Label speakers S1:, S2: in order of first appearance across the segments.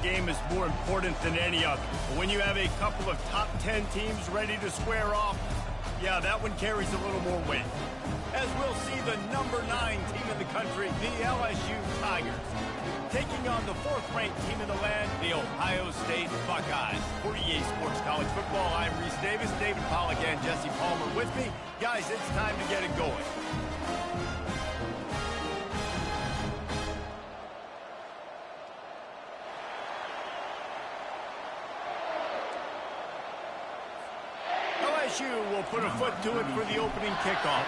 S1: game is more important than any other. But when you have a couple of top 10 teams ready to square off, yeah, that one carries a little more weight. As we'll see the number 9 team in the country, the LSU Tigers, taking on the 4th-ranked team in the land, the Ohio State Buckeyes. For EA Sports College Football, I'm Reese Davis, David Pollack, and Jesse Palmer with me. Guys, it's time to get it going. LSU will put a foot to it for the opening kickoff.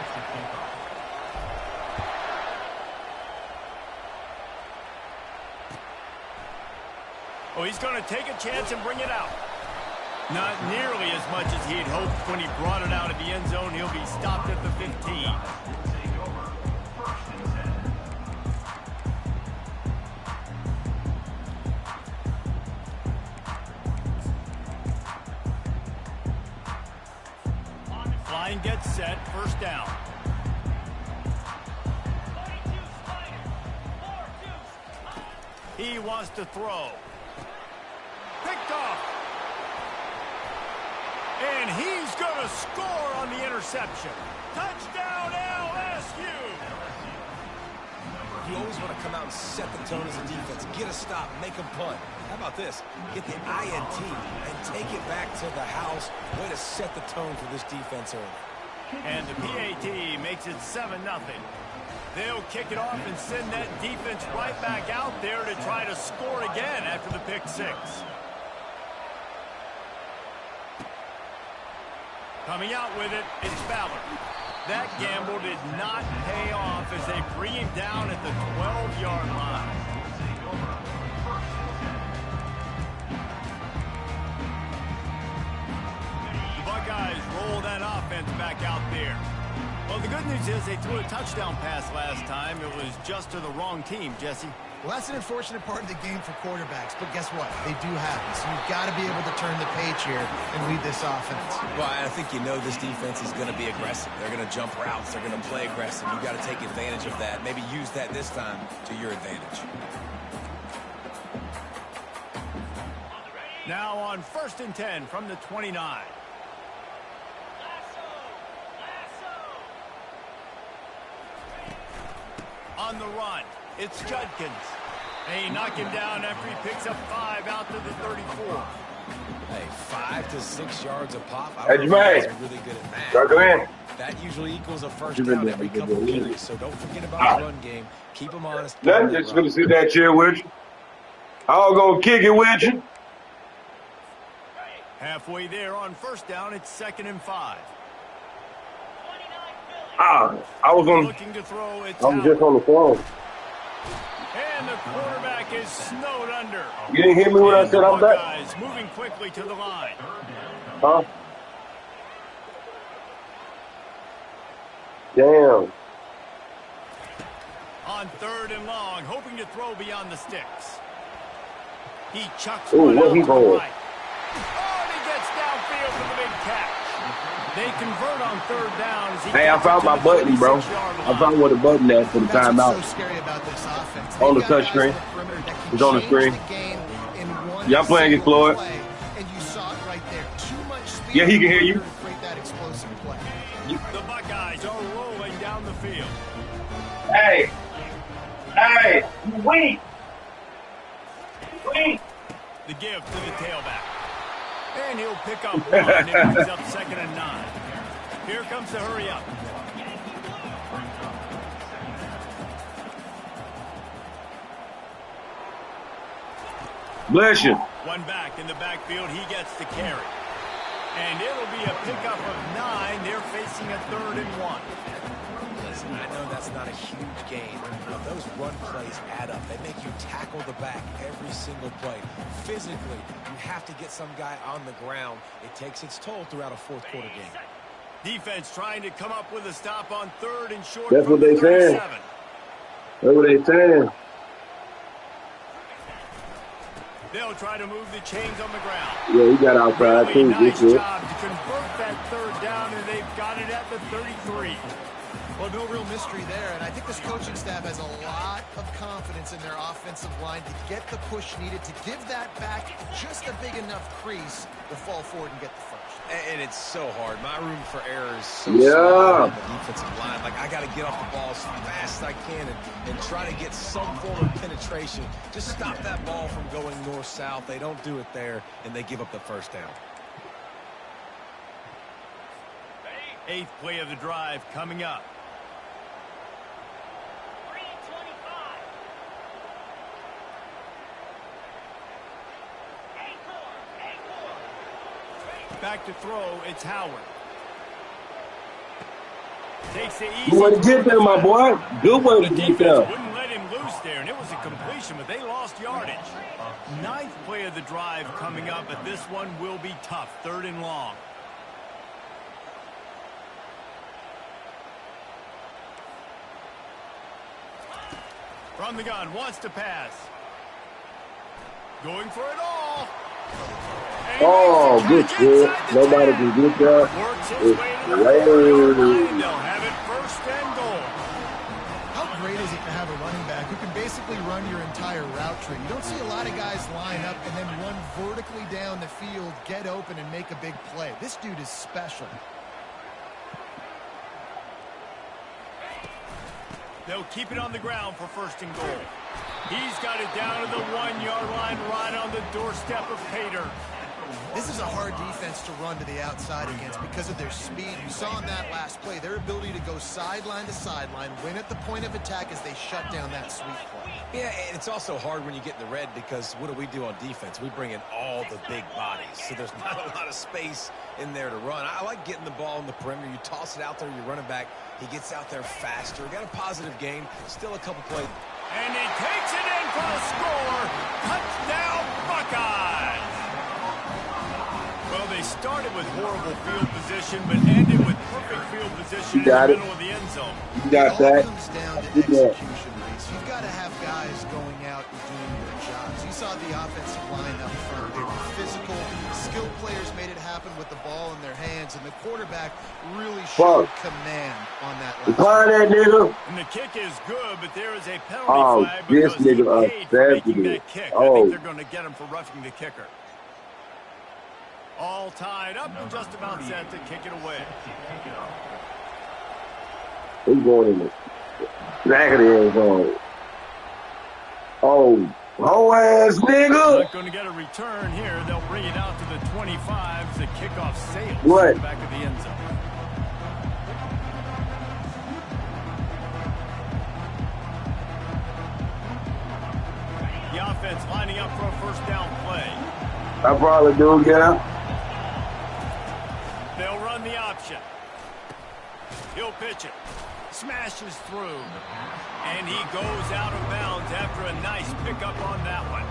S1: Oh, he's going to take a chance and bring it out. Not nearly as much as he had hoped when he brought it out of the end zone. He'll be stopped at the 15. Line gets set, first down. He wants to throw. Picked off. And he's going to score on the interception. Touchdown, LSU!
S2: You always want to come out and set the tone as a defense. Get a stop, make them punt. How about this? Get the INT and take it back to the house. Way to set the tone for this defense early.
S1: And the PAT makes it 7-0. They'll kick it off and send that defense right back out there to try to score again after the pick 6. Coming out with it, it's Ballard. That gamble did not pay off as they bring him down at the 12-yard line. The Buckeyes roll that offense back out there. Well, the good news is they threw a touchdown pass last time. It was just to the wrong team, Jesse.
S3: Well, that's an unfortunate part of the game for quarterbacks, but guess what? They do happen, so you've got to be able to turn the page here and lead this offense.
S2: Well, I think you know this defense is going to be aggressive. They're going to jump routes. They're going to play aggressive. You've got to take advantage of that. Maybe use that this time to your advantage.
S1: Now on 1st and 10 from the 29. On the run, it's Judkins. They knock him down after he picks up 5 out to the 34.
S2: Hey, 5 to 6 yards a pop.
S4: Hey, Jermaine.
S2: Really good at that.
S4: Go in.
S2: That usually equals a first down every couple of carries, so don't forget about the run game. Keep them honest.
S4: Nothing, just going to sit that chair with you. I'll go kick it with you.
S1: Halfway there on 1st down, it's 2nd and 5.
S4: I was
S1: looking to throw. It's
S4: I'm just on the phone.
S1: And the quarterback is snowed under.
S4: You didn't hear me when I said I'm back?
S1: Guys moving quickly to the line.
S4: Huh? Damn.
S1: On 3rd and long, hoping to throw beyond the sticks. He chucks
S4: Ooh,
S1: one
S4: what
S1: out
S4: he
S1: to the
S4: going?
S1: right. Oh, and he gets downfield for the big catch. They convert on 3rd down. As
S4: Hey, I found my button, bro. I found where the button at for the timeout.
S3: So scary about this offense.
S4: On the touch screen. It's on the screen. Yeah, I'm playing it, Floyd.
S3: And you saw it right there. Too much speed.
S4: Yeah, he can hear you.
S3: Create that explosive play.
S1: The Buckeyes are rolling down the field.
S4: Hey, you weak.
S1: The give to the tailback. And he'll pick up 1 and it brings up 2nd and 9. Here comes the hurry up.
S4: Bless you.
S1: One back in the backfield. He gets the carry. And it'll be a pickup of 9. They're facing a 3rd and 1.
S2: Listen, I know that's not a huge gain, but those run plays add up. They make you tackle the back every single play. Physically, you have to get some guy on the ground. It takes its toll throughout a 4th quarter game.
S1: Defense trying to come up with a stop on 3rd and short.
S4: That's what they said. That's what they saying.
S1: They'll try to move the chains on the ground.
S4: Yeah, he got outside too.
S1: Nice job to convert that 3rd down, and they've got it at the 33.
S3: Well, no real mystery there, and I think this coaching staff has a lot of confidence in their offensive line to get the push needed to give that back just a big enough crease to fall forward and get the first.
S2: And it's so hard. My room for error is so small on the defensive line. Like, I got to get off the ball as fast as I can and try to get some form of penetration. Just stop that ball from going north-south. They don't do it there, and they give up the first down.
S1: 8th play of the drive coming up. Back to throw, it's Howard. Takes the easy.
S4: Good way to get there, my boy. Good way to get there.
S1: Wouldn't let him loose there, and it was a completion, but they lost yardage. 9th play of the drive coming up, but this one will be tough. 3rd and long. From the gun, wants to pass. Going for it all.
S4: Oh, good shit. Nobody can get that. It's great.
S1: They'll have it 1st and goal.
S3: How great is it to have a running back who can basically run your entire route tree? You don't see a lot of guys line up and then run vertically down the field, get open, and make a big play. This dude is special.
S1: They'll keep it on the ground for 1st and goal. He's got it down to the 1-yard line, right on the doorstep of Pater.
S3: This is a hard defense to run to the outside against because of their speed. You saw in that last play their ability to go sideline to sideline, win at the point of attack as they shut down that sweep play.
S2: Yeah, and it's also hard when you get in the red because what do we do on defense? We bring in all the big bodies, so there's not a lot of space in there to run. I like getting the ball in the perimeter. You toss it out there, you're running back. He gets out there faster. Got a positive game. Still a couple plays.
S1: And he takes it in for a score. Touchdown, Buckeyes. Well, they started with horrible field position, but ended with perfect field position in the middle of the end zone.
S4: You got that.
S3: It all comes down to execution, Reese. You've got to have guys going out and doing their jobs. You saw the offensive line up front. They were physical. Skilled players made it happen with the ball in their hands, and the quarterback really showed command on that last
S4: play. That nigga.
S1: And the kick is good, but there is a penalty flag because
S4: this nigga
S1: he paid for making that kick. I think they're going to get him for roughing the kicker. All tied up and just about set to kick it away.
S4: He's going in the back of the end zone. Oh, ass nigga.
S1: Not going to get a return here. They'll bring it out to the 25. The kickoff sails
S4: what?
S1: Back of the end zone. The offense lining up for a 1st down play.
S4: I probably do, yeah.
S1: They'll run the option. He'll pitch it. Smashes through. And he goes out of bounds after a nice pickup on that one.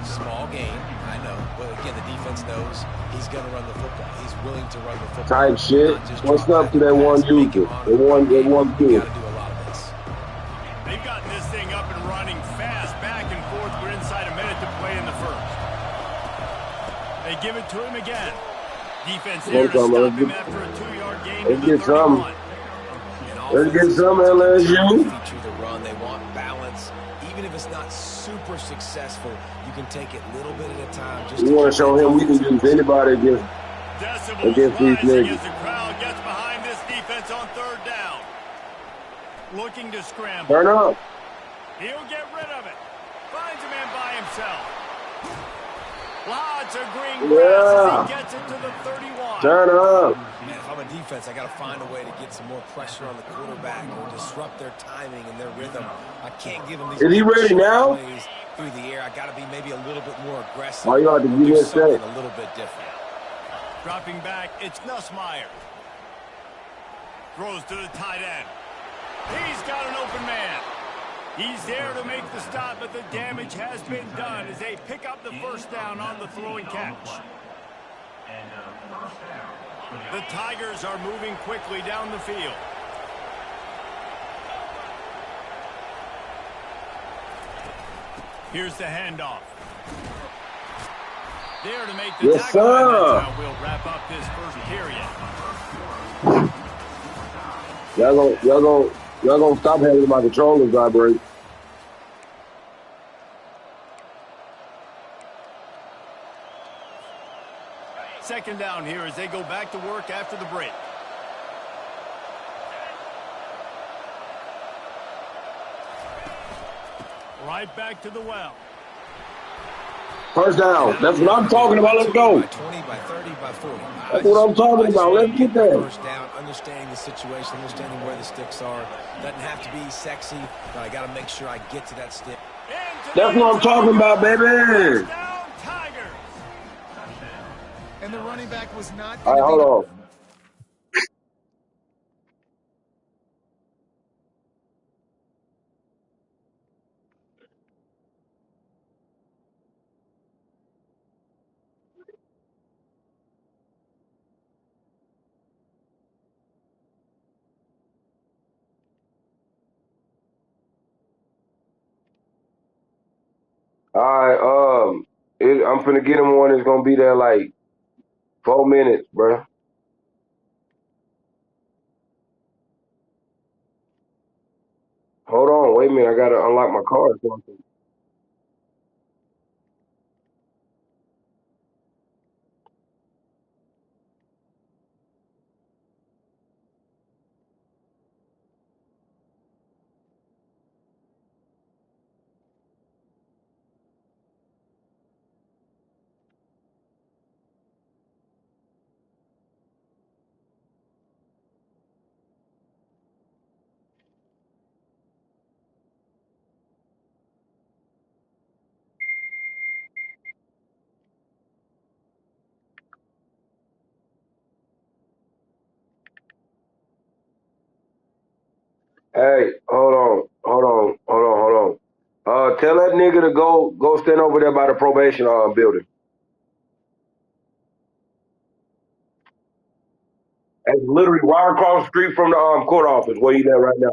S2: Small gain, I know. But again, the defense knows he's going to run the football. He's willing to run the football.
S4: Type shit. What's up to that one user? They one
S2: Got to do a
S4: kid.
S2: lot of this.
S1: They've gotten this thing up and running fast, back and forth. We're inside a minute to play in the 1st. They give it to him again. Defense there to stop him after a 2-yard gain to the 31.
S4: Let's get some LSU.
S2: Feature the run. They want balance. Even if it's not super successful, you can take it a little bit at a time. Just
S4: We want to show him we can use anybody against these niggas.
S1: As the crowd gets behind this defense on 3rd down. Looking to scramble.
S4: Turn up.
S1: He'll get rid of it. Finds a man by himself. Lots of green grass as he gets it to the 31.
S4: Turn up.
S2: Man, if I'm a defense, I got to find a way to get some more pressure on the quarterback or disrupt their timing and their rhythm. I can't give them these.
S4: Is he ready now?
S2: Plays through the air. I got to be maybe a little bit more aggressive.
S4: Oh, you have to give us
S2: something a little bit different.
S1: Dropping back, it's Nussmeier. Throws to the tight end. He's got an open man. He's there to make the stop, but the damage has been done as they pick up the 1st down on the throwing catch. The Tigers are moving quickly down the field. Here's the handoff. There to make the tackle. That's how we'll wrap up this 1st period.
S4: Y'all gonna stop having my controllers vibrate.
S1: Second down here as they go back to work after the break. Right back to the well.
S4: First down. That's what I'm talking about. Let's go.
S2: By 20, by 30, by 40.
S4: That's what I'm talking about. Let's get
S2: that
S4: there.
S2: first down, understanding the situation, understanding where the sticks are. Doesn't have to be sexy, but I got to make sure I get to that stick.
S4: That's what I'm talking about, baby.
S3: And the running back was not
S4: All
S3: going
S4: right,
S3: to
S4: hold
S3: be...
S4: on. All right, I'm finna get him one. It's gonna be there like 4 minutes, bro. Hold on, wait a minute. I gotta unlock my card. Hey, hold on. Tell that nigga to go stand over there by the probation building. It's literally right across the street from the court office where you at right now.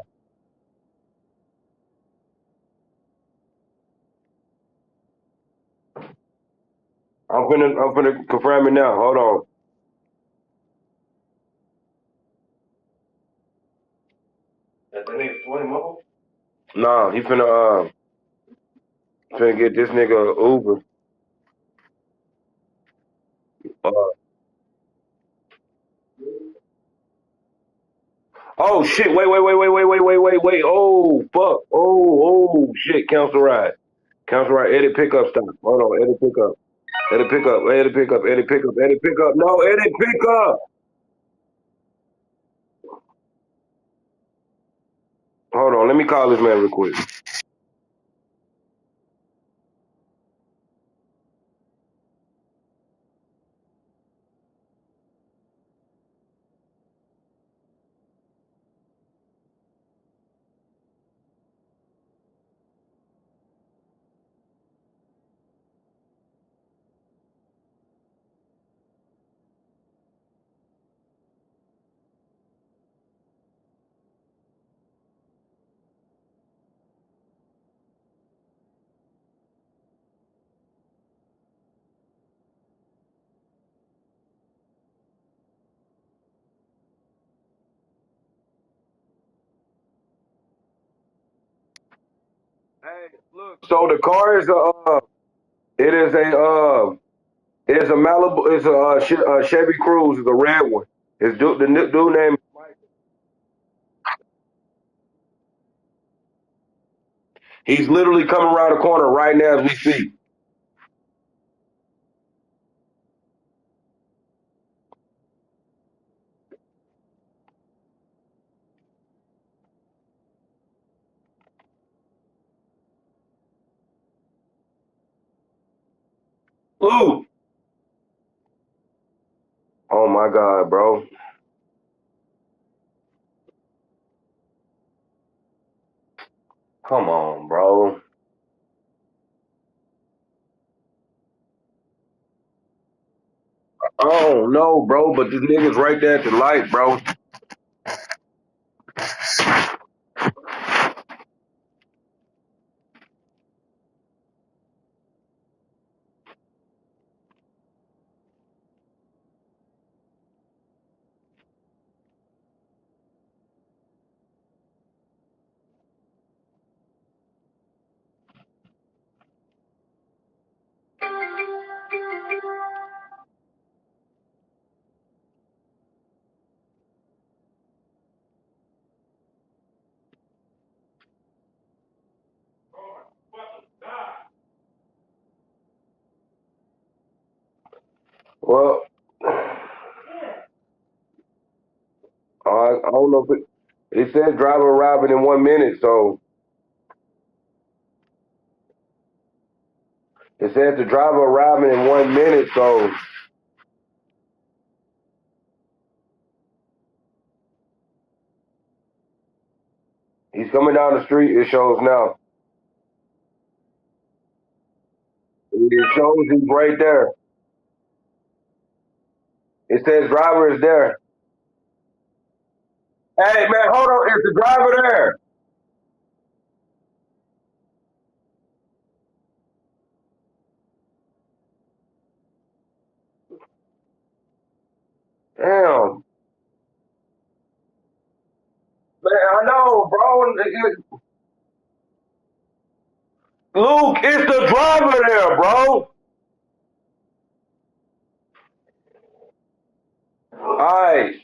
S4: I'm finna confirm it now. Hold on. That nigga 20 more? Nah, he finna get this nigga a Uber. Uh, oh shit! Wait! Oh fuck! Oh shit! Council ride. Council ride. Edit pickup stop. Hold on. Edit pickup. Edit pickup. Edit pickup. Edit pickup. Edit pickup. No, edit pickup. Hold on. Let me call this man real quick. Hey, look. So the car is it is a Malibu. It's a Chevy Cruze. It's a red one. The dude name. He's literally coming around the corner right now as we speak. Lou. Oh my God, bro. Come on, bro. I don't know, bro, but this nigga's right there at the light, bro. Well, I don't know if it says driver arriving in 1 minute, so it says the driver arriving in 1 minute, so he's coming down the street. It shows now. It shows he's right there. It says driver is there. Hey man, hold on. Is the driver there? Damn. Man, I know, bro. Luke, it's the driver there, bro. All right.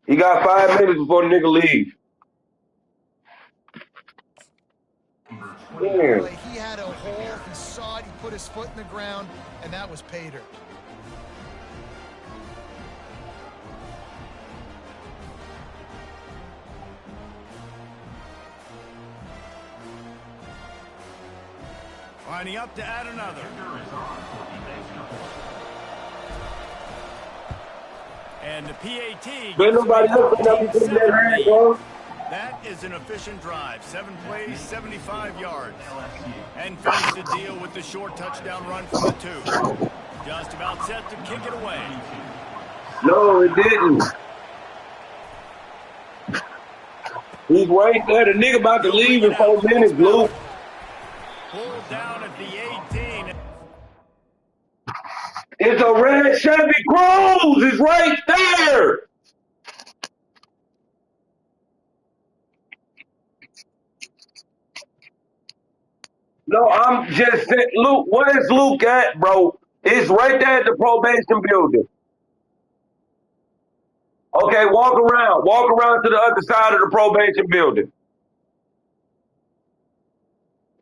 S4: He got 5 minutes before the nigga leave. Yeah.
S3: Play. He had a hole. He saw it. He put his foot in the ground, and that was pay dirt.
S1: Lining up to add another. And the PAT
S4: But nobody else put up in that hand, bro.
S1: That is an efficient drive. 7 plays, 75 yards. And finished the deal with the short touchdown run from the 2. Just about set to kick it away.
S4: No, it didn't. He's right there. The nigga about to leave in 4 minutes, Luke.
S1: Pulled down at the 18.
S4: It's a red Chevy Cruze. It's right there. No, I'm just saying, Luke, where is Luke at, bro? It's right there at the probation building. Okay, walk around. Walk around to the other side of the probation building.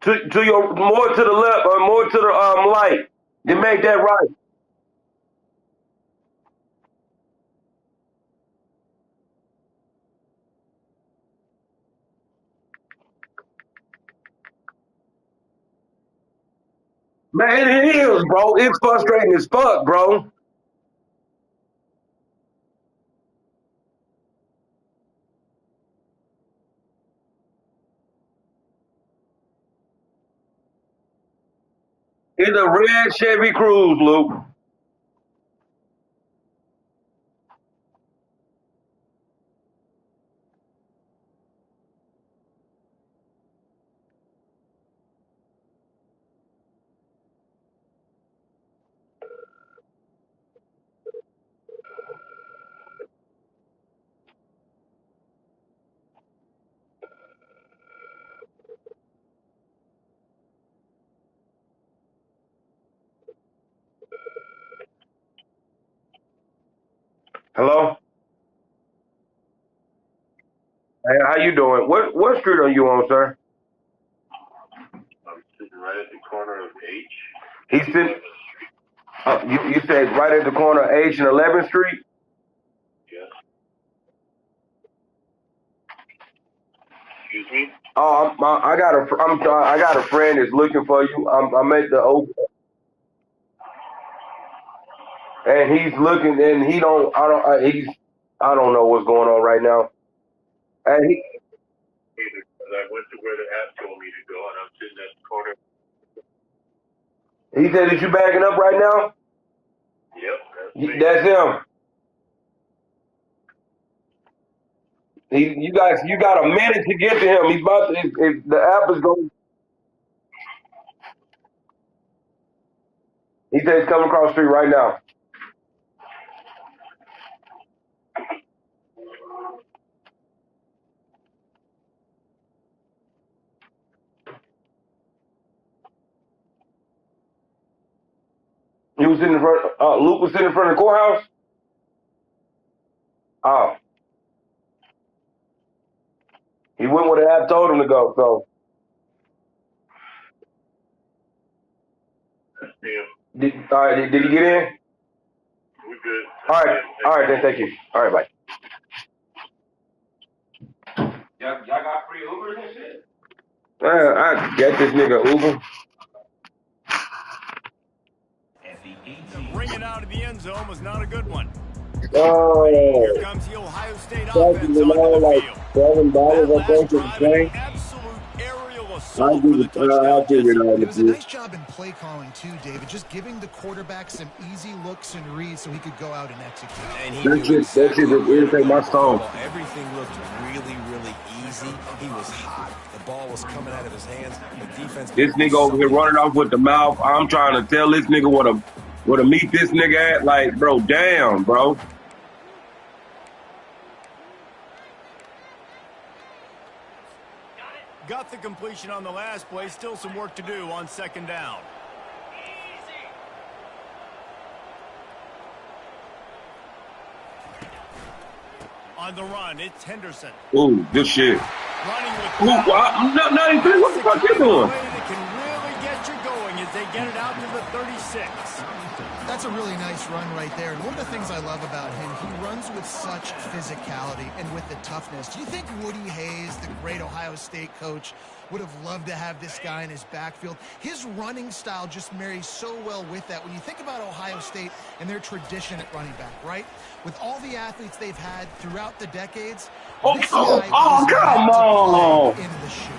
S4: To your more to the left or more to the light. Then make that right. Man, it is, bro. It's frustrating as fuck, bro. It's a red Chevy Cruze, Luke. Hello? Hey, how you doing? What street are you on, sir?
S5: I'm sitting right at the corner of H.
S4: He's sitting. You said right at the corner of H and 11th Street.
S5: Yes. Excuse me?
S4: Oh, I got a friend that's looking for you. I'm at the open, and he's looking, and I don't know what's going on right now. And
S5: Because I went to where the app told me to go, and I'm sitting at the corner.
S4: he said that you backing up right now.
S5: Yep, that's me.
S4: That's him. You got a minute to get to him. He's about to, if the app is going. He said he's coming across the street right now. He was sitting in front. Luke was sitting in front of the courthouse. Oh, he went where the app told him to go. So
S5: That's him.
S4: did he get in? All right, then. Thank you. All right, bye. Y'all got free Ubers and shit? I get this nigga Uber.
S1: The ringing out of the end zone was not a good one. Here
S4: Oh,
S1: comes the Ohio State
S4: charges
S1: offense
S4: me
S1: onto
S4: now
S1: the
S4: like
S1: field.
S4: $7,
S1: That
S4: I
S1: last
S4: think, for the
S1: drive, an
S4: thing.
S1: absolute aerial
S4: I
S1: assault for the touchdown,
S4: figured
S1: Jesse.
S4: out
S3: It
S4: the
S3: was a
S4: deal.
S3: nice job in play calling, too, David, just giving the quarterback some easy looks and reads so he could go out and execute.
S2: And he
S4: That
S2: knew
S4: shit
S2: exactly
S4: just
S2: where to
S4: irritate
S2: go
S4: my
S2: with the
S4: soul.
S2: football. Everything looked really, really easy. He was hot. The ball was coming out of his hands. The defense
S4: This
S2: couldn't do
S4: nigga over here
S2: something
S4: running off with the mouth. I'm trying to tell this nigga what to meet this nigga at. Like, bro, damn, bro.
S1: Got the completion on the last play. Still some work to do on second down. On the run, it's Henderson.
S4: Ooh, good shit.
S1: Running with
S4: Ooh,
S1: power.
S4: not even. What the fuck you doing?
S1: Play that can really get you going as they get it out to the 36.
S3: That's a really nice run right there. And one of the things I love about him, he runs with such physicality and with the toughness. Do you think Woody Hayes, the great Ohio State coach, would have loved to have this guy in his backfield? His running style just marries so well with that. When you think about Ohio State and their tradition at running back, right? With all the athletes they've had throughout the decades, this guy was
S4: come
S3: meant to
S4: on.
S3: play in the shoe.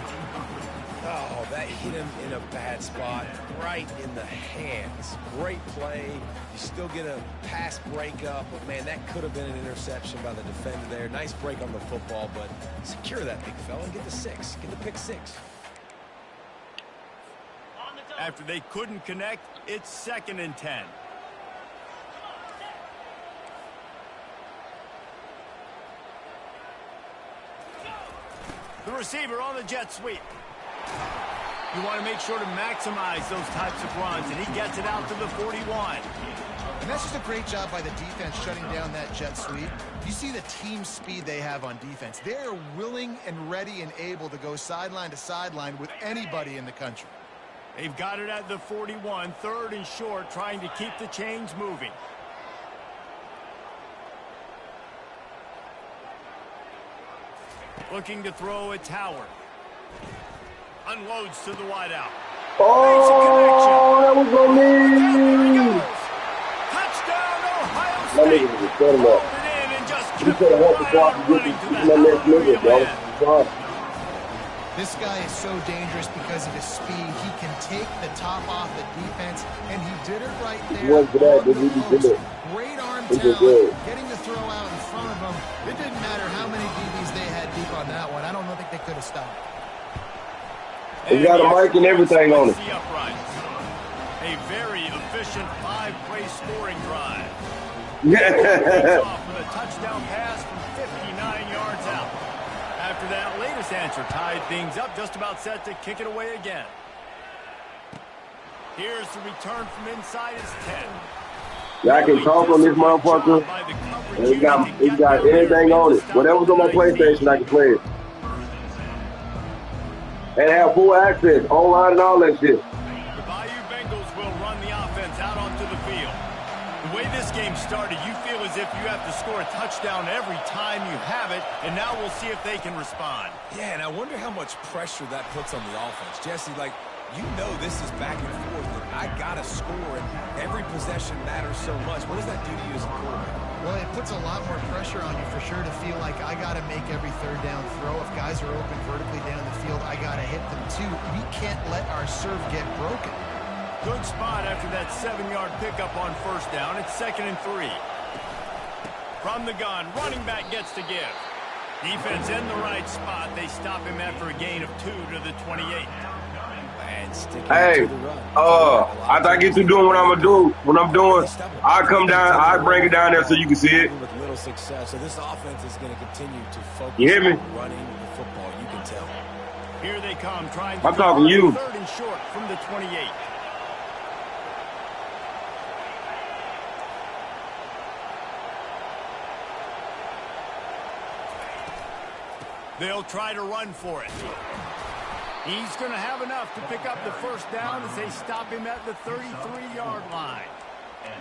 S2: Oh, that hit him in a bad spot, right in the hands. Great play. You still get a pass breakup, but man, that could have been an interception by the defender there. Nice break on the football, but secure that big fella and get the 6. Get the pick 6.
S1: After they couldn't connect, it's 2nd and 10. The receiver on the jet sweep. You want to make sure to maximize those types of runs, and he gets it out to the 41.
S3: And that's just a great job by the defense shutting down that jet sweep. You see the team speed they have on defense. They are willing and ready and able to go sideline to sideline with anybody in the country.
S1: They've got it at the 41, 3rd and short, trying to keep the chains moving. Looking to throw at Howard. Unloads to the wideout.
S4: Oh, that was on me.
S1: Touchdown, Ohio
S4: My
S1: State.
S4: nigga just set him up.
S1: Pulled it in and just
S4: You
S1: kept
S4: could have
S1: right
S4: helped before I
S1: on
S4: could
S1: running
S4: get
S1: to
S4: to
S1: the
S4: my next
S1: Hallelujah
S4: nigga, bro.
S1: man.
S4: Sorry.
S3: This guy is so dangerous because of his speed. He can take the top off the defense, and he did it right there.
S4: He wasn't for that,
S3: on
S4: but
S3: the
S4: he did
S3: post.
S4: it.
S3: Great arm
S4: He did
S3: talent,
S4: good.
S3: getting the throw out in front of him. It didn't matter how many DBs they had deep on that one. I don't think they could have stopped.
S4: He got a mic and everything on it.
S1: The uprights. A very efficient 5-play scoring drive. Takes off with a touchdown pass from 59 yards out. After that latest answer tied things up, just about set to kick it away again. Here's the return from inside his 10.
S4: Y'all can talk on this motherfucker. And it got anything on it. Whatever's on my PlayStation, I can play it. And have full access, online and all that shit.
S1: The Bayou Bengals will run the offense out onto the field. The way this game started, you feel as if you have to score a touchdown every time you have it, and now we'll see if they can respond.
S2: Yeah, and I wonder how much pressure that puts on the offense. Jesse, like, you know this is back and forth, and I got to score, and every possession matters so much. What does that do to you as a quarterback?
S3: Well, it puts a lot more pressure on you for sure to feel like I got to make every third down throw. If guys are open vertically down the field, I got to hit them too. We can't let our serve get broken.
S1: Good spot after that 7-yard pickup on 1st down. It's 2nd and 3. From the gun, running back gets to give. Defense in the right spot. They stop him after a gain of 2 to the 28.
S2: And sticking
S4: Hey,
S2: to the run.
S4: after I get through doing what I'm doing, I come down, I bring it down there so you can see it.
S2: With little success, so this offense is going to continue to focus
S4: You hear me?
S2: on running the football. You can tell.
S1: Here they come, trying
S4: I'm talking to you.
S1: 3rd and short from the 28. They'll try to run for it. He's going to have enough to pick up the 1st down as they stop him at the 33-yard line.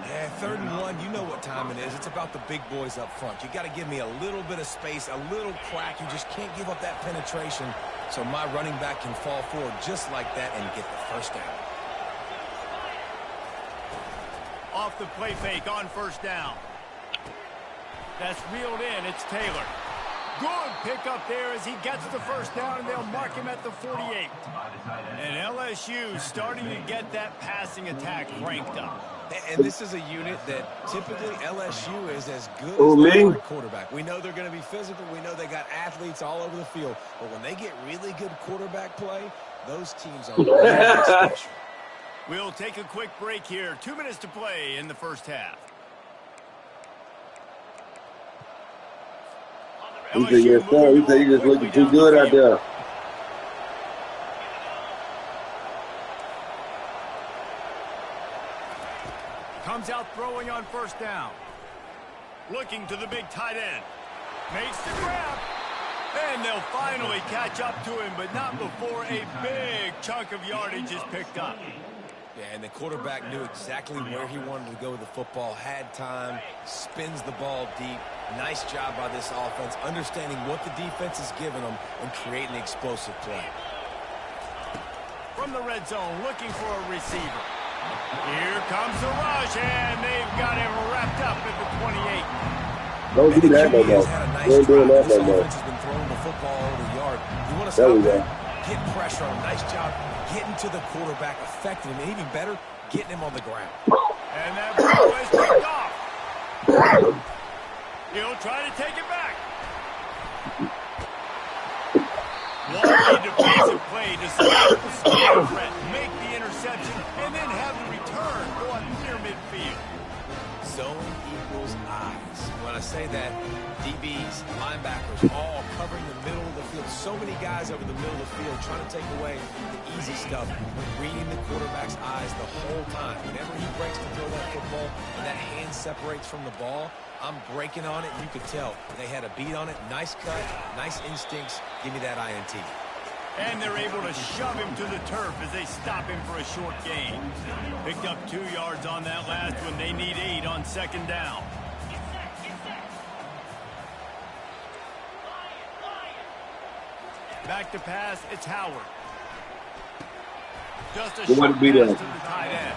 S2: Yeah, 3rd and 1, you know what time it is. It's about the big boys up front. You got to give me a little bit of space, a little crack. You just can't give up that penetration so my running back can fall forward just like that and get the first down.
S1: Off the play fake on 1st down. That's reeled in. It's Taylor. Good pickup there as he gets the 1st down, and they'll mark him at the 48. And LSU starting to get that passing attack ranked up.
S2: And this is a unit that typically LSU is as good as their quarterback. We know they're going to be physical. We know they got athletes all over the field. But when they get really good quarterback play, those teams are really special.
S1: We'll take a quick break here. 2 minutes to play in the 1st half.
S4: He said, yes, sir. He said, you're just looking too good out there.
S1: Comes out throwing on 1st down. Looking to the big tight end. Makes the grab. And they'll finally catch up to him, but not before a big chunk of yardage is picked up.
S2: Yeah, and the quarterback knew exactly where he wanted to go with the football, had time, spins the ball deep. Nice job by this offense, understanding what the defense is giving them and creating explosive play.
S1: From the red zone, looking for a receiver. Here comes the rush, and they've got him wrapped up at the 28.
S4: Don't do that no more. Don't do that no more.
S2: This offense has been throwing the football over the yard. You want to stop that? Get pressure on him. Nice job getting to the quarterback, affecting him, and even better, getting him on the ground.
S1: And that ball is picked off. He'll try to take it back. One defensive play to stop the speed threat, make the interception, and then have the return go on near midfield.
S2: Zone equals eyes. When I say that, DBs, linebackers, all covering the middle of the field. So many guys over the middle of the field trying to take away the easy stuff, reading the quarterback's eyes the whole time. Whenever he breaks to throw that football and that hand separates from the ball, I'm breaking on it. You could tell they had a beat on it. Nice cut, nice instincts. Give me that INT.
S1: And they're able to shove him to the turf as they stop him for a short gain. Picked up 2 yards on that last one. They need 8 on 2nd down. Back to pass, it's Howard. Just a short pass to the tight end.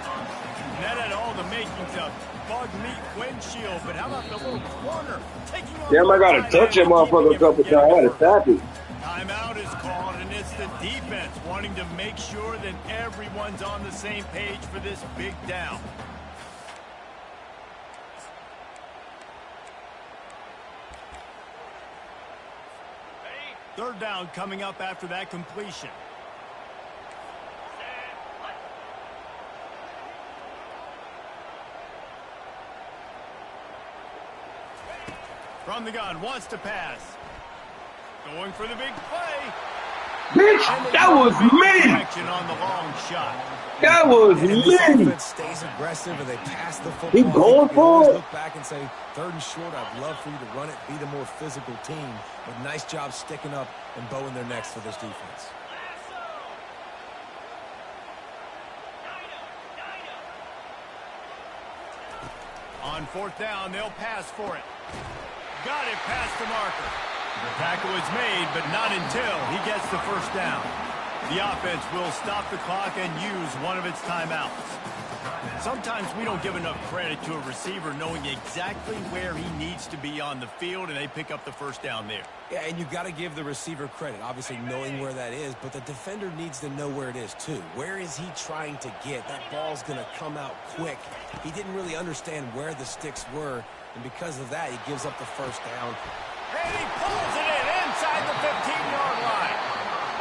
S1: That had all the makings of bug meat windshield, but how about the little corner taking on
S4: Damn, I gotta touch that motherfucker a couple times. I had to tap it.
S1: Timeout is called, and it's the defense wanting to make sure that everyone's on the same page for this big down. Third down coming up after that completion. From the gun, wants to pass. Going for the big play.
S4: Bitch, that was me.
S1: On the long shot.
S4: That was
S2: and
S4: me.
S2: This offense stays aggressive and they pass the football.
S4: He going for it.
S2: Look back and say, 3rd and short, I'd love for you to run it, be the more physical team. But nice job sticking up and bowing their necks for this defense.
S1: On 4th down, they'll pass for it. Got it past the marker. The tackle is made, but not until he gets the 1st down. The offense will stop the clock and use one of its timeouts. Sometimes we don't give enough credit to a receiver knowing exactly where he needs to be on the field, and they pick up the 1st down there.
S2: Yeah, and you've got to give the receiver credit, obviously knowing where that is, but the defender needs to know where it is too. Where is he trying to get? That ball's going to come out quick. He didn't really understand where the sticks were, and because of that, he gives up the 1st down.
S1: And he pulls it in inside the 15-yard line.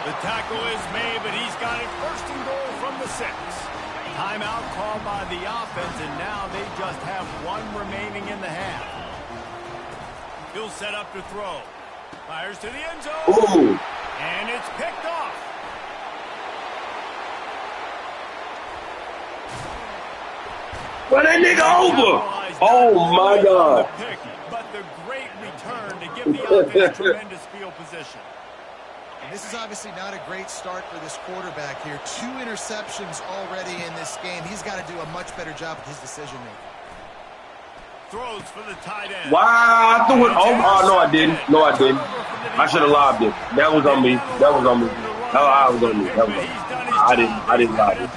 S1: The tackle is made, but he's got it 1st and goal from the 6. Timeout called by the offense, and now they just have 1 remaining in the half. He'll set up to throw. Fires to the end zone.
S4: Ooh.
S1: And it's picked off.
S4: Well, that nigga over. Oh, my God.
S1: But the great return to give the offense tremendous field position.
S3: And this is obviously not a great start for this quarterback here. 2 interceptions already in this game. He's got to do a much better job with his decision-making.
S1: Throws for the tight end.
S4: Wow, I threw it. Oh, no, I didn't. No, I didn't. I should have lobbed it. That was on me. That was on me. That was on me. That was on me. I didn't lob it.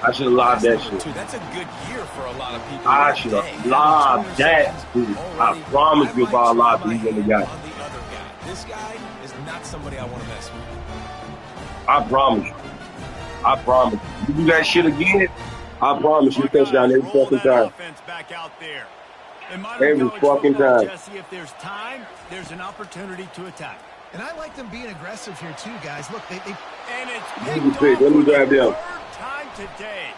S4: I should have lobbed that shit.
S2: That's a good year for a lot of people.
S4: I should have lobbed that, dude. I promise you if I lobbed it, he's gonna got it.
S2: This guy is not somebody I want to mess with.
S4: I promise you. I promise you. You do that shit again, I promise you touchdown every fucking time.
S1: Back out there.
S4: Every fucking time.
S1: Jesse, if there's time, there's an opportunity to attack.
S3: And I like them being aggressive here too, guys. Look, they
S1: and it's
S4: picked let me grab them.
S1: Time today.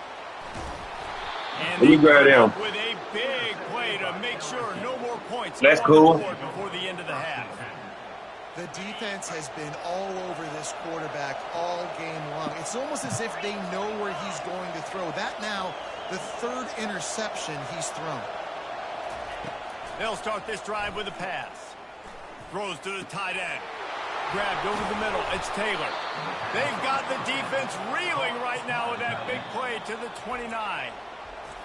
S1: And
S4: let me grab them.
S1: With a big play to make sure no more points.
S4: That's cool.
S1: Before the end of the half.
S3: The defense has been all over this quarterback all game long. It's almost as if they know where he's going to throw. That now, the third interception he's thrown.
S1: They'll start this drive with a pass. Throws to the tight end. Grabbed over the middle. It's Taylor. They've got the defense reeling right now with that big play to the 29.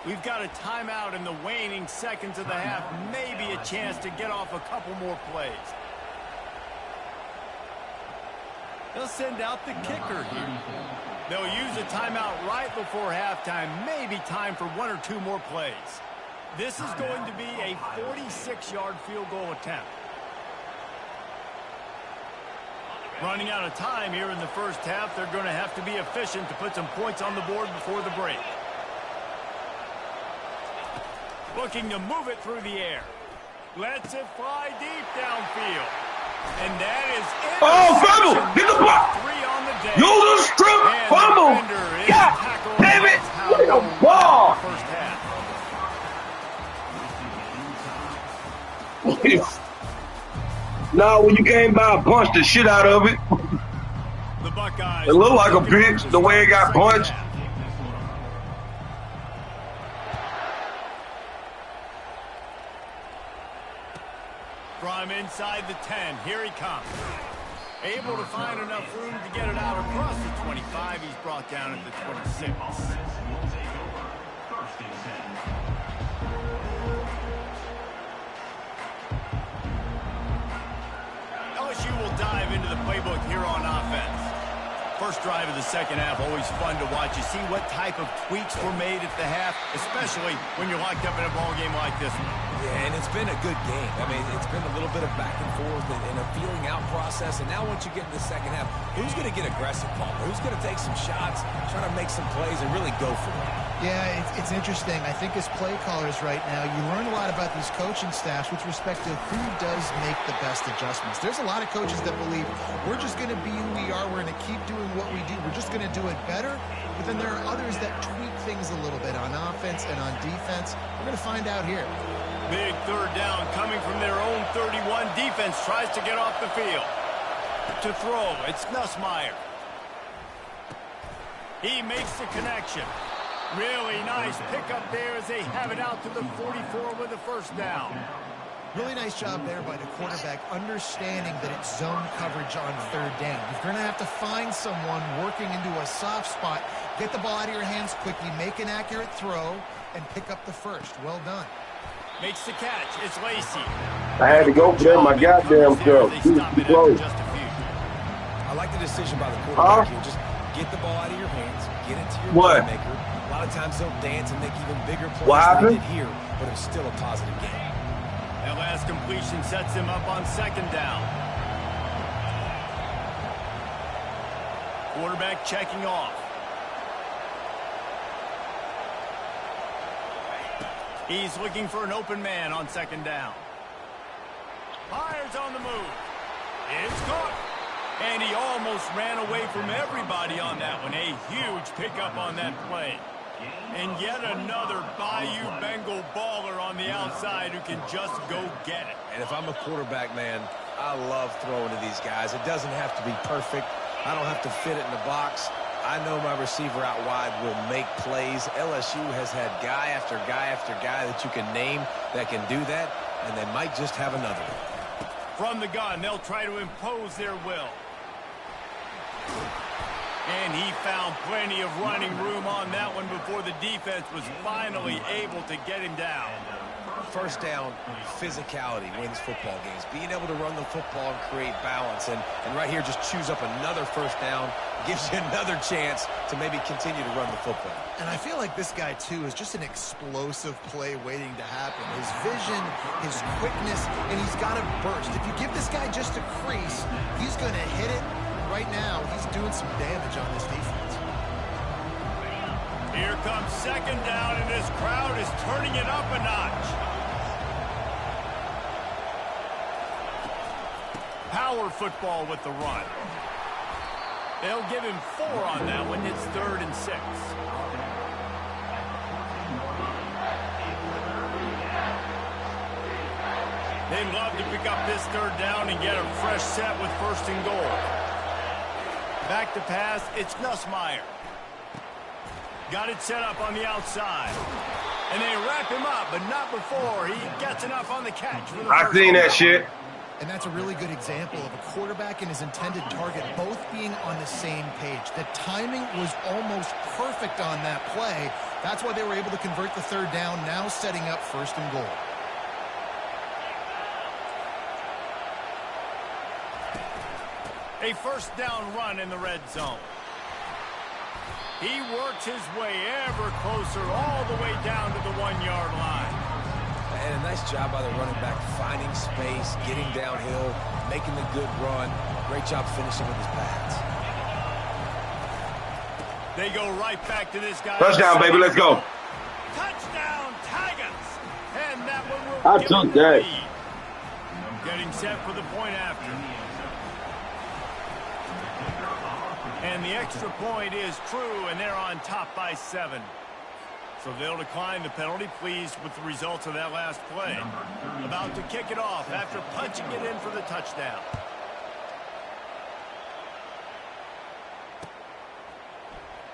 S1: We've got a timeout in the waning seconds of the half. Maybe a chance to get off a couple more plays. They'll send out the kicker here. They'll use a timeout right before halftime. Maybe time for one or two more plays. This is going to be a 46-yard field goal attempt. Running out of time here in the first half. They're going to have to be efficient to put some points on the board before the break. Looking to move it through the air. Lets it fly deep downfield. And that is it.
S4: Oh, fumble! Get the block! Use the strip! Fumble! God damn it! Get the ball! No, when you came by, I punched the shit out of it.
S1: The Buckeyes.
S4: It looked like a pitch, the way it got punched.
S1: From inside the 10, here he comes. Able to find enough room to get it out across the 25. He's brought down at the 26. LSU will dive into the playbook here on offense. First drive of the second half, always fun to watch. You see what type of tweaks were made at the half, especially when you're locked up in a ball game like this one.
S2: Yeah, and it's been a good game. I mean, it's been a little bit of back and forth and a feeling out process. And now once you get in the second half, who's going to get aggressive, Paul? Who's going to take some shots, try to make some plays, and really go for it?
S3: Yeah, it's interesting. I think as play callers right now, you learn a lot about these coaching staffs with respect to who does make the best adjustments. There's a lot of coaches that believe we're just going to be who we are. We're going to keep doing what we do. We're just going to do it better. But then there are others that tweak things a little bit on offense and on defense. We're going to find out here.
S1: Big third down coming from their own 31. Defense tries to get off the field. To throw, it's Nussmeier. He makes the connection. Really nice pickup there as they have it out to the 44 with a first down.
S3: Really nice job there by the quarterback, understanding that it's zone coverage on third down. You're going to have to find someone working into a soft spot, get the ball out of your hands quickly, make an accurate throw, and pick up the first. Well done.
S1: Makes the catch. It's Lacey.
S4: I had to go for that, my goddamn self.
S2: I like the decision by the quarterback here. Just get the ball out of your hands, get it to your playmaker. A lot of times they'll dance and make even bigger plays than they did here, but it's still a positive game.
S1: That last completion sets him up on second down. Quarterback checking off. He's looking for an open man on second down. Fires on the move. It's caught. And he almost ran away from everybody on that one. A huge pickup on that play. And yet another Bayou Bengal baller on the outside who can just go get it.
S2: And if I'm a quarterback, man, I love throwing to these guys. It doesn't have to be perfect. I don't have to fit it in the box. I know my receiver out wide will make plays. LSU has had guy after guy after guy that you can name that can do that, and they might just have another one.
S1: From the gun, they'll try to impose their will. And he found plenty of running room on that one before the defense was finally able to get him down.
S2: First down, physicality wins football games. Being able to run the football and create balance. And right here, just choose up another first down. Gives you another chance to maybe continue to run the football.
S3: And I feel like this guy, too, is just an explosive play waiting to happen. His vision, his quickness, and he's got a burst. If you give this guy just a crease, he's going to hit it. Right now, he's doing some damage on this defense.
S1: Here comes second down, and this crowd is turning it up a notch. Power football with the run. They'll give him 4 on that one. It's 3rd and 6. They'd love to pick up this 3rd down and get a fresh set with 1st and goal. Back to pass, it's Nussmeier. Got it set up on the outside. And they wrap him up, but not before he gets enough on the catch. For the
S4: I seen that shit.
S3: And that's a really good example of a quarterback and his intended target both being on the same page. The timing was almost perfect on that play. That's why they were able to convert the 3rd down, now setting up 1st and goal.
S1: A 1st down run in the red zone. He works his way ever closer all the way down to the 1-yard line.
S2: And a nice job by the running back, finding space, getting downhill, making the good run. Great job finishing with his pads.
S1: They go right back to this guy.
S4: Touchdown, baby. Let's go.
S1: Touchdown, Tigers. And that one will
S4: I
S1: give
S4: took
S1: them the
S4: that.
S1: lead. Getting set for the point after. And the extra point is true, and they're on top by 7. So they'll decline the penalty, pleased with the results of that last play. About to kick it off after punching it in for the touchdown.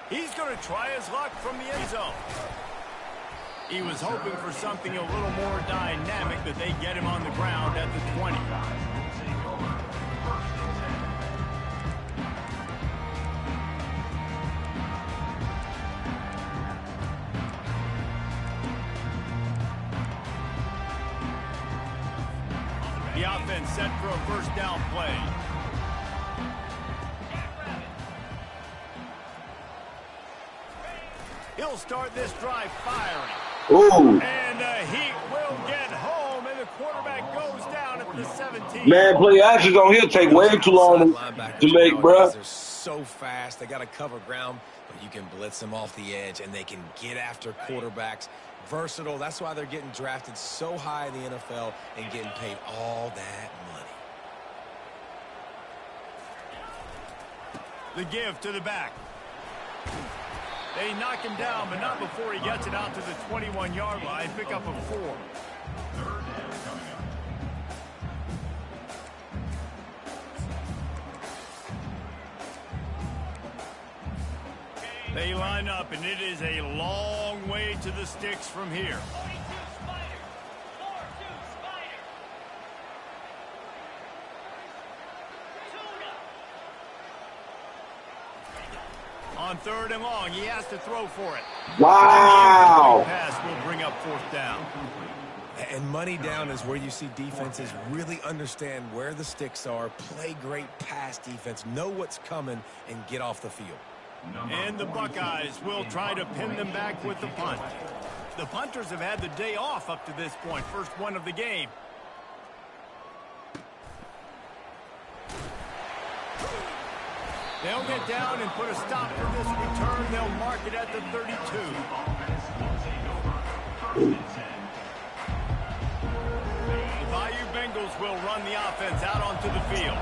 S1: He's going to try his luck from the end zone. He was hoping for something a little more dynamic, but they get him on the ground at the 20. The offense set for a 1st down play. He'll start this drive firing.
S4: Ooh.
S1: And the Heat will get home, and the quarterback goes down at the 17.
S4: Man, play actions on here take way too long to make, bruh.
S2: They're so fast. They got to cover ground, but you can blitz them off the edge, and they can get after quarterbacks. Versatile. That's why they're getting drafted so high in the NFL and getting paid all that money.
S1: The give to the back. They knock him down, but not before he gets it out to the 21-yard line. Pick up a 4. They line up, and it is a long way to the sticks from here. On 3rd and long, he has to throw for it.
S4: Wow.
S1: Pass will bring up 4th down.
S2: And money down is where you see defenses really understand where the sticks are, play great pass defense, know what's coming, and get off the field.
S1: And the Buckeyes will try to pin them back with the punt. The punters have had the day off up to this point. First one of the game. They'll get down and put a stop for this return. They'll mark it at the 32. The Bayou Bengals will run the offense out onto the field.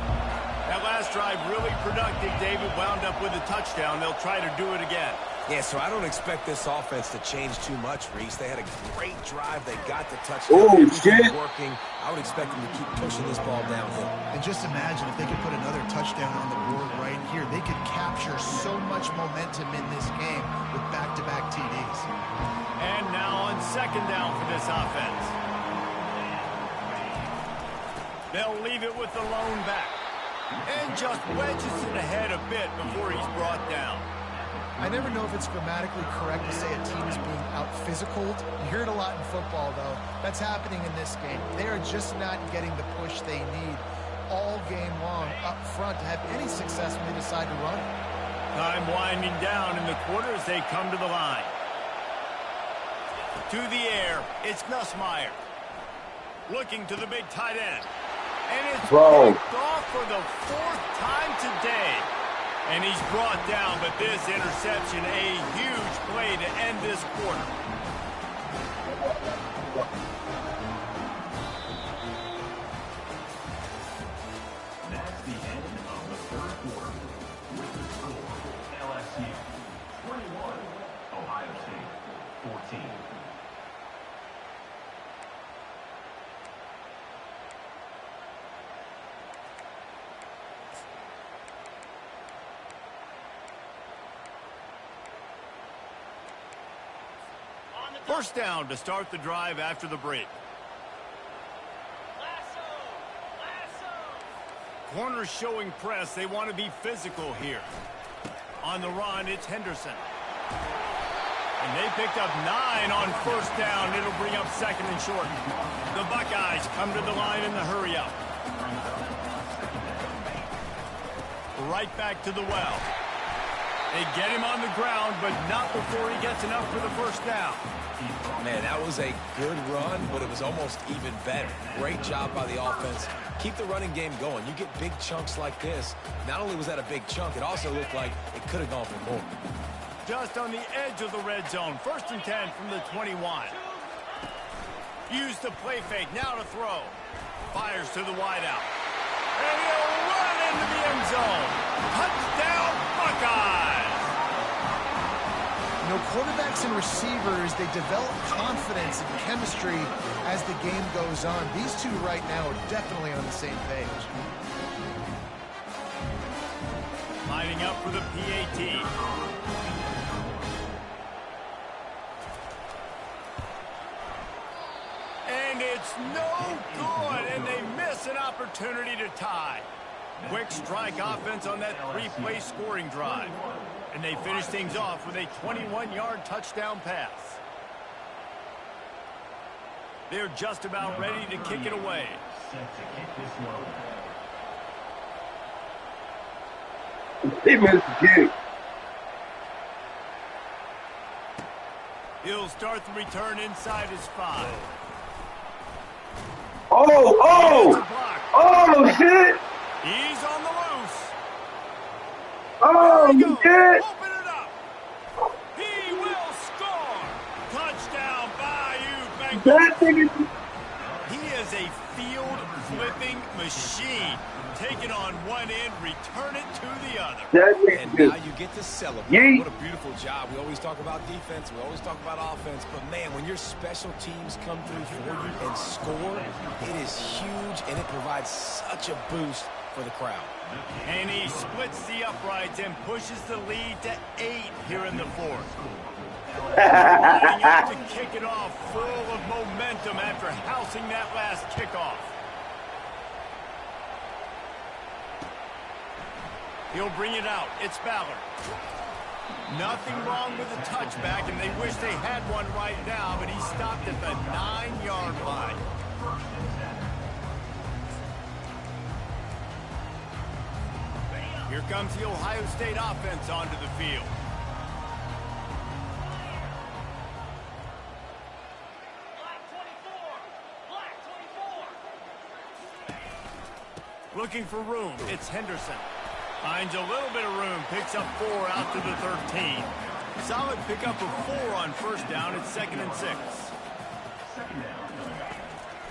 S1: That last drive really productive. David wound up with a touchdown. They'll try to do it again.
S2: Yeah, so I don't expect this offense to change too much, Reese. They had a great drive. They got the touchdown.
S4: Oh,
S2: Everything
S4: shit.
S2: working. I would expect them to keep pushing this ball downhill.
S3: And just imagine if they could put another touchdown on the board right here. They could capture so much momentum in this game with back-to-back TDs.
S1: And now on 2nd down for this offense. They'll leave it with the lone back. And just wedges it ahead a bit before he's brought down.
S3: I never know if it's grammatically correct to say a team is being out-physicaled. You hear it a lot in football, though. That's happening in this game. They are just not getting the push they need all game long up front to have any success when they decide to run.
S1: Time winding down in the quarter as they come to the line. To the air, it's Nussmeier. Looking to the big tight end. And it's picked off for the 4th time today. And he's brought down, but this interception, a huge play to end this quarter.
S6: That's the end of the 3rd quarter. With the score, LSU 21, Ohio State 14.
S1: First down to start the drive after the break. Corners showing press. They want to be physical here. On the run, it's Henderson. And they picked up 9 on first down. It'll bring up 2nd and short. The Buckeyes come to the line in the hurry up. Right back to the well. They get him on the ground, but not before he gets enough for the first down.
S2: Man, that was a good run, but it was almost even better. Great job by the offense. Keep the running game going. You get big chunks like this. Not only was that a big chunk, it also looked like it could have gone for more.
S1: Just on the edge of the red zone. 1st and 10 from the 21. Use the play fake. Now to throw. Fires to the wideout. And he'll run into the end zone. Touchdown, Buckeyes!
S3: You know, quarterbacks and receivers, they develop confidence and chemistry as the game goes on. These two right now are definitely on the same page.
S1: Lining up for the PAT. And it's no good, and they miss an opportunity to tie. Quick strike offense on that 3-play scoring drive. And they finish things off with a 21-yard touchdown pass. They're just about ready to kick it away.
S6: Set to kick this one.
S4: He missed the kick.
S1: He'll start the return inside his 5.
S4: Oh, shit.
S1: He's on the loose.
S4: Oh, shit.
S1: Open it up. He will score. Touchdown, Bayou Bengals.
S4: That thing
S1: He is a field-flipping machine. Take it on one end, return it to the other.
S2: And now you get to celebrate. What a beautiful job. We always talk about defense. We always talk about offense. But, man, when your special teams come through for you and score, it is huge, and it provides such a boost for the crowd.
S1: And he splits the uprights and pushes the lead to 8 here in the 4th. Lining up to kick it off, full of momentum after housing that last kickoff. He'll bring it out. It's Ballard. Nothing wrong with the touchback, and they wish they had one right now, but he stopped at the 9-yard line. Here comes the Ohio State offense onto the field. Looking for room. It's Henderson. Finds a little bit of room. Picks up 4 out to the 13. Solid pickup of 4 on first down. It's 2nd and 6.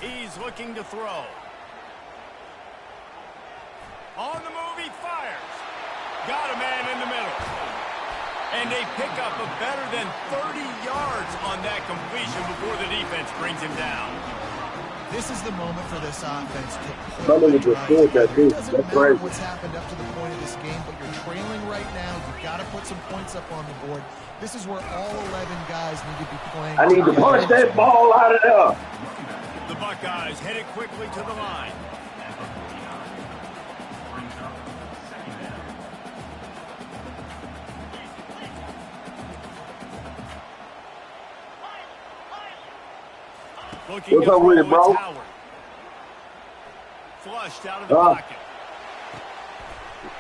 S1: He's looking to throw. On the move, he fires. Got a man in the middle. And they pick up a better than 30 yards on that completion before the defense brings him down.
S3: This is the moment for this offense to
S4: Some of
S3: pull
S4: it
S3: the
S4: just scored that
S3: drive.
S4: too.
S3: It doesn't
S4: That's
S3: matter
S4: right.
S3: what's happened up to the point of this game, but you're trailing right now. You've got to put some points up on the board. This is where all 11 guys need to be playing.
S4: I need to punch that ball out of there.
S1: The Buckeyes headed quickly to the line. Looking
S4: What's
S1: to
S4: up with it,
S1: throw,
S4: bro?
S1: it's Howard. Flushed out of the pocket.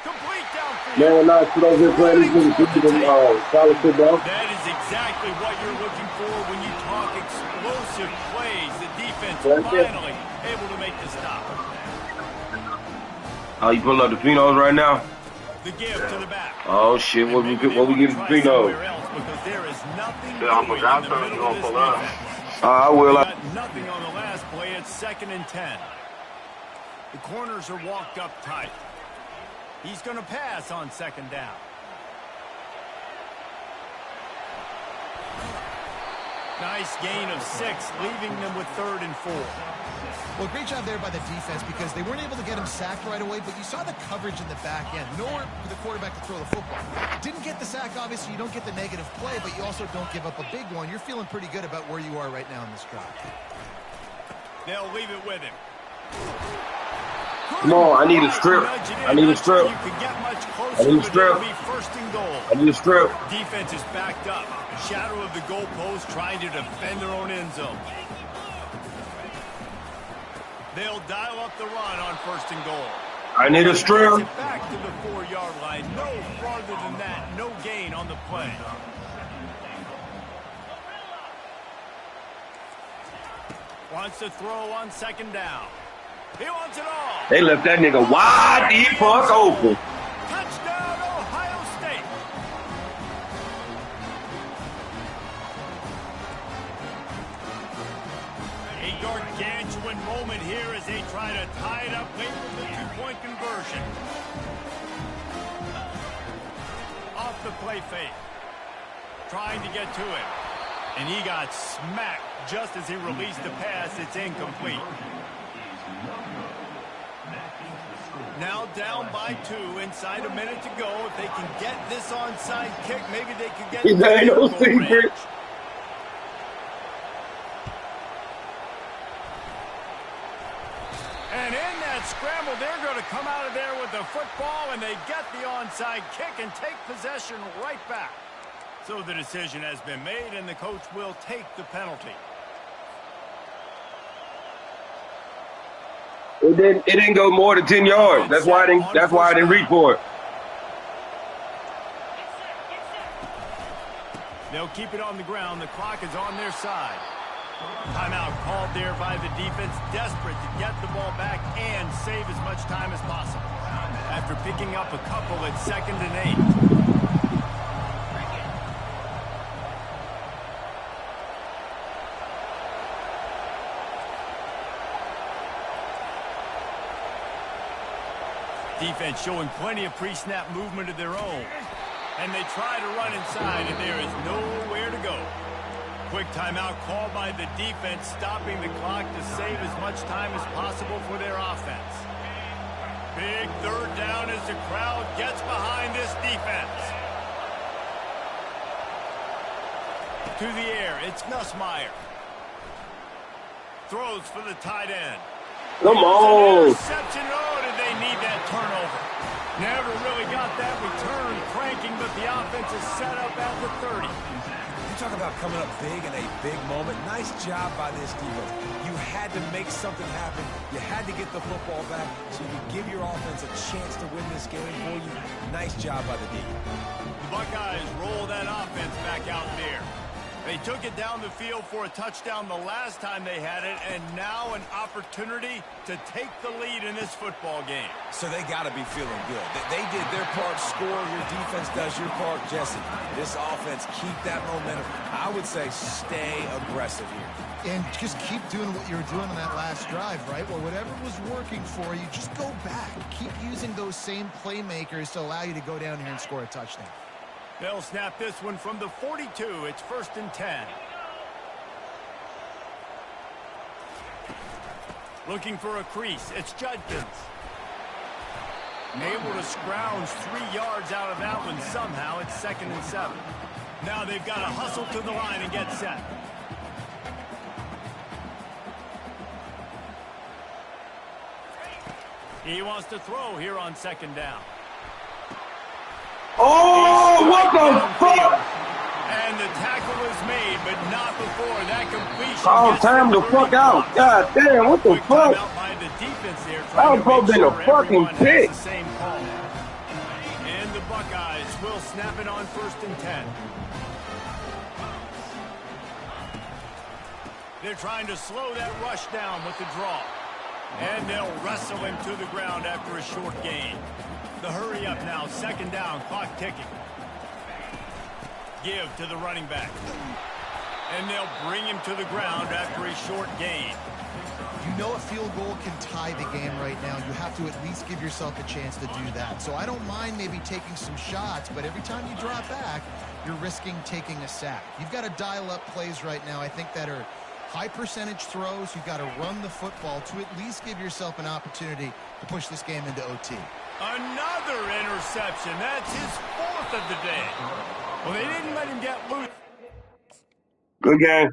S1: Complete downfield.
S4: Man, nah, sit over here playing these
S1: Running
S4: niggas.
S1: for the take.
S4: Solid football.
S1: That is exactly what you're looking for when you talk explosive plays. The defense
S4: That's it.
S1: finally able to make the stop.
S4: Oh, you pulling up the Phenos right now?
S1: The give to the back.
S4: Oh shit, what we give the Phenos?
S1: Because there is nothing
S5: Yeah, I'm
S1: doing
S5: a
S1: in the
S5: guy
S1: middle of this
S5: pull up.
S1: defense.
S4: I will.
S1: They got nothing on the last play. It's 2nd and 10. The corners are walked up tight. He's going to pass on 2nd down. Nice gain of 6, leaving them with 3rd and 4.
S3: Well, great job there by the defense because they weren't able to get him sacked right away, but you saw the coverage in the back end. Nowhere for the quarterback to throw the football. Didn't get the sack, obviously. You don't get the negative play, but you also don't give up a big one. You're feeling pretty good about where you are right now in this drive.
S1: They'll leave it with him.
S4: Come on, I need a strip. I need a strip.
S1: You could get much closer,
S4: I need a
S1: but
S4: strip.
S1: it'll be 1st and goal.
S4: I need a strip.
S1: Defense is backed up. Shadow of the goalpost trying to defend their own end zone. They'll dial up the run on 1st and goal.
S4: I need a strip.
S1: Gets it back to the 4-yard line. No farther than that. No gain on the play. Wants to throw on 2nd down. He wants it all.
S4: They left that nigga wide the fuck open.
S1: Touchdown, Ohio State. A gargantuan moment here as they try to tie it up late with the 2-point conversion. Off the play fake. Trying to get to it. And he got smacked just as he released the pass. It's incomplete. Now down by 2, inside a minute to go. If they can get this onside kick, maybe they could get it.
S4: There ain't no secret.
S1: And in that scramble, they're going to come out of there with the football, and they get the onside kick and take possession right back. So the decision has been made, and the coach will take the penalty.
S4: It didn't go more than 10 yards. That's why I didn't reach for it.
S1: They'll keep it on the ground. The clock is on their side. Timeout called there by the defense, desperate to get the ball back and save as much time as possible. After picking up a couple at 2nd and 8. Defense showing plenty of pre-snap movement of their own. And they try to run inside, and there is nowhere to go. Quick timeout called by the defense, stopping the clock to save as much time as possible for their offense. Big 3rd down as the crowd gets behind this defense. To the air, it's Nussmeier. Throws for the tight end.
S4: Come on.
S1: Interception. Oh, did they need that turnover? Never really got that return cranking, but the offense is set up at the 30.
S2: You talk about coming up big in a big moment. Nice job by this defense. You had to make something happen. You had to get the football back so you could give your offense a chance to win this game for you. Nice job by the defense.
S1: The Buckeyes roll that offense back out there. They took it down the field for a touchdown the last time they had it, and now an opportunity to take the lead in this football game.
S2: So they got to be feeling good. They did their part, score. Your defense does your part, Jesse. This offense, keep that momentum. I would say stay aggressive here.
S3: And just keep doing what you were doing on that last drive, right? Well, whatever was working for you, just go back. Keep using those same playmakers to allow you to go down here and score a touchdown.
S1: They'll snap this one from the 42. It's 1st and 10. Looking for a crease. It's Judkins. Able to scrounge 3 yards out of that one somehow. It's 2nd and 7. Now they've got to hustle to the line and get set. He wants to throw here on 2nd down.
S4: Oh, what the fuck?
S1: And the tackle is made, but not before that completion.
S4: Oh,
S1: gets
S4: time
S1: the
S4: the fuck
S1: 30
S4: out.
S1: blocks.
S4: God damn, what the
S1: Quick
S4: fuck?
S1: timeout by the defense there,
S4: That
S1: trying
S4: was
S1: to
S4: supposed
S1: make
S4: to be a
S1: sure
S4: fucking
S1: everyone has
S4: pick.
S1: the same call. And the Buckeyes will snap it on 1st and 10. They're trying to slow that rush down with the draw. And they'll wrestle him to the ground after a short gain. The hurry up now, 2nd down, clock ticking. Give to the running back. And they'll bring him to the ground after a short gain.
S3: You know a field goal can tie the game right now. You have to at least give yourself a chance to do that. So I don't mind maybe taking some shots, but every time you drop back, you're risking taking a sack. You've got to dial up plays right now, I think, that are high percentage throws. You've got to run the football to at least give yourself an opportunity to push this game into OT.
S1: Another interception. That's his 4th of the day. Well, they didn't let him get loose.
S4: Good game.